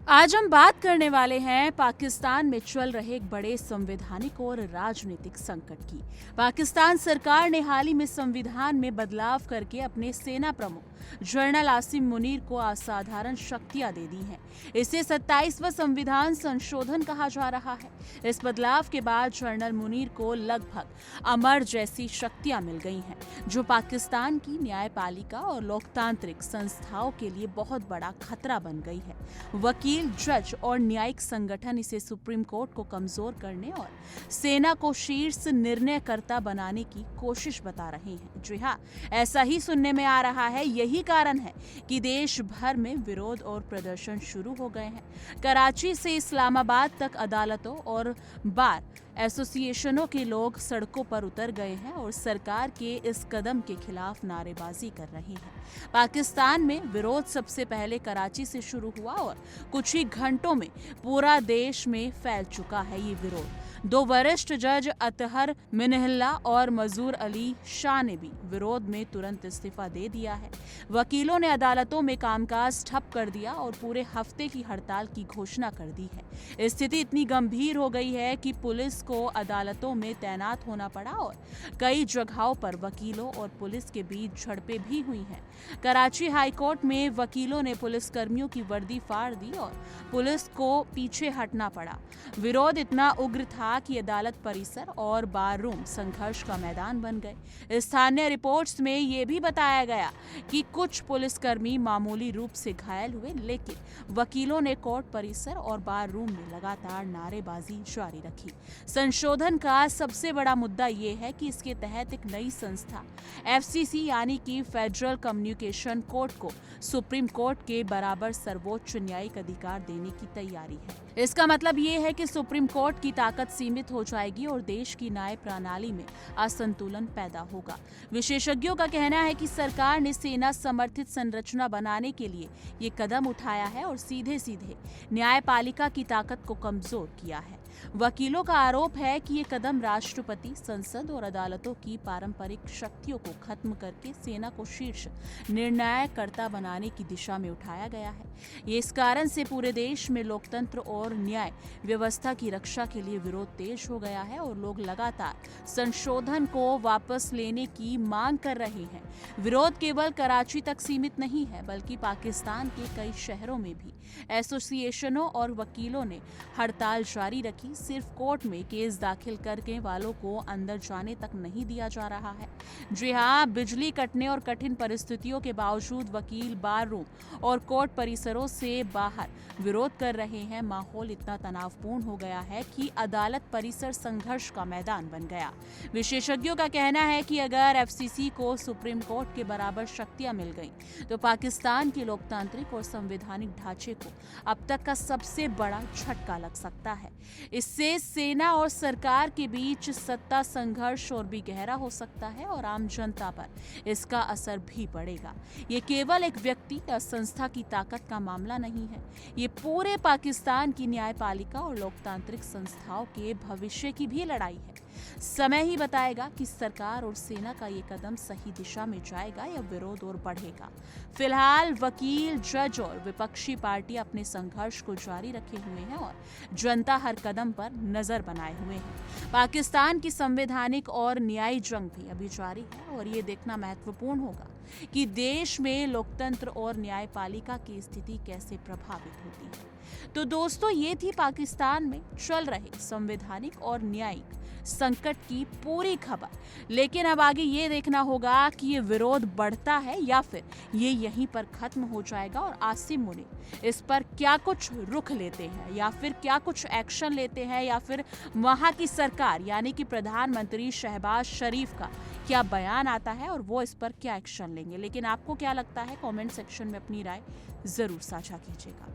आज हम बात करने वाले हैं पाकिस्तान में चल रहे एक बड़े संवैधानिक और राजनीतिक संकट की। पाकिस्तान सरकार ने हाल ही में संविधान में बदलाव करके अपने सेना प्रमुख जनरल आसिम मुनीर को असाधारण शक्तियां दे दी हैं। इसे 27वां संविधान संशोधन कहा जा रहा है। इस बदलाव के बाद जनरल मुनीर को लगभग अमर जैसी शक्तियां मिल गई हैं, जो पाकिस्तान की न्यायपालिका और लोकतांत्रिक संस्थाओं के लिए बहुत बड़ा खतरा बन गई है। वकील, जज और न्यायिक संगठन इसे सुप्रीम कोर्ट को कमजोर करने और सेना को शीर्ष निर्णयकर्ता बनाने की कोशिश बता रहे हैं। जी हाँ, ऐसा ही सुनने में आ रहा है। यही कारण है कि देश भर में विरोध और प्रदर्शन शुरू हो गए हैं। कराची से इस्लामाबाद तक अदालतों और बार एसोसिएशनों के लोग सड़कों पर उतर गए हैं और सरकार के इस कदम के खिलाफ नारेबाजी कर रहे हैं। पाकिस्तान में विरोध सबसे पहले कराची से शुरू हुआ और कुछ ही घंटों में पूरा देश में फैल चुका है ये विरोध। दो वरिष्ठ जज अतहर मिनहल्ला और मजूर अली शाह ने भी विरोध में तुरंत इस्तीफा दे दिया है। वकीलों ने अदालतों में कामकाज ठप कर दिया और पूरे हफ्ते की हड़ताल की घोषणा कर दी है। स्थिति इतनी गंभीर हो गई है कि पुलिस को अदालतों में तैनात होना पड़ा और कई जगहों पर वकीलों और पुलिस के बीच झड़पें भी हुई हैं। कराची हाईकोर्ट में वकीलों ने पुलिसकर्मियों की वर्दी फाड़ दी और पुलिस को पीछे हटना पड़ा। विरोध इतना उग्र था कि अदालत परिसर और बार रूम संघर्ष का मैदान बन गए। स्थानीय रिपोर्ट्स में यह भी बताया गया कि कुछ पुलिसकर्मी मामूली रूप से घायल हुए, लेकिन वकीलों ने कोर्ट परिसर और बार रूम में लगातार नारेबाजी जारी रखी। संशोधन का सबसे बड़ा मुद्दा यह है कि इसके तहत एक नई संस्था एफसीसी यानी कि फेडरल कम्युनिकेशन कोर्ट को सुप्रीम कोर्ट के बराबर सर्वोच्च न्यायिक अधिकार देने की तैयारी है। इसका मतलब ये है कि सुप्रीम कोर्ट की ताकत सीमित हो जाएगी और देश की न्याय प्रणाली में असंतुलन पैदा होगा। विशेषज्ञों का कहना है कि सरकार ने सेना समर्थित संरचना बनाने के लिए ये कदम उठाया है और सीधे सीधे न्यायपालिका की ताकत को कमजोर किया है। वकीलों का आरोप है कि ये कदम राष्ट्रपति, संसद और अदालतों की पारंपरिक शक्तियों को खत्म करके सेना को शीर्ष निर्णयकर्ता बनाने की दिशा में उठाया गया है। ये इस कारण से पूरे देश में लोकतंत्र और न्याय व्यवस्था की रक्षा के लिए विरोध तेज हो गया है और लोग लगातार संशोधन को वापस लेने की मांग कर रहे हैं। विरोध केवल कराची तक सीमित नहीं है, बल्कि पाकिस्तान के कई शहरों में भी एसोसिएशनों और वकीलों ने हड़ताल जारी रखी। सिर्फ कोर्ट में केस दाखिल करके वालों को अंदर जाने तक नहीं दिया जा रहा है। जी हाँ, बिजली कटने और कठिन परिस्थितियों के बावजूद वकील बार रूम और कोर्ट परिसरों से बाहर विरोध कर रहे हैं। माहौल इतना तनावपूर्ण हो गया है कि अदालत परिसर संघर्ष का मैदान बन गया। विशेषज्ञों का कहना है कि अगर एफसीसी को सुप्रीम कोर्ट के बराबर शक्तियां मिल गईं, तो पाकिस्तान के लोकतांत्रिक और संवैधानिक ढांचे को अब तक का सबसे बड़ा झटका लग सकता है। इससे सेना और सरकार के बीच सत्ता संघर्ष और भी गहरा हो सकता है और आम जनता पर इसका असर भी पड़ेगा। ये केवल एक व्यक्ति या संस्था की ताकत का मामला नहीं है, ये पूरे पाकिस्तान की न्यायपालिका और लोकतांत्रिक संस्थाओं के भविष्य की भी लड़ाई है। समय ही बताएगा कि सरकार और सेना का ये कदम सही दिशा में जाएगा या विरोध और बढ़ेगा। फिलहाल वकील, जज और विपक्षी पार्टी अपने संघर्ष को जारी रखे हुए हैं और जनता हर कदम पर नजर बनाए हुए हैं। पाकिस्तान की संवैधानिक और न्यायी जंग भी अभी जारी है और ये देखना महत्वपूर्ण होगा कि देश में लोकतंत्र और न्यायपालिका की स्थिति कैसे प्रभावित होती है। तो दोस्तों, ये थी पाकिस्तान में चल रहे संवैधानिक और न्यायिक संकट की पूरी खबर। लेकिन अब आगे ये देखना होगा कि ये विरोध बढ़ता है या फिर ये यहीं पर खत्म हो जाएगा और आसिम मुनीर इस पर क्या कुछ रुख लेते हैं या फिर क्या कुछ एक्शन लेते हैं, या फिर वहां की सरकार यानी कि प्रधानमंत्री शहबाज शरीफ का क्या बयान आता है और वो इस पर क्या एक्शन लेंगे। लेकिन आपको क्या लगता है, कमेंट सेक्शन में अपनी राय जरूर साझा कीजिएगा।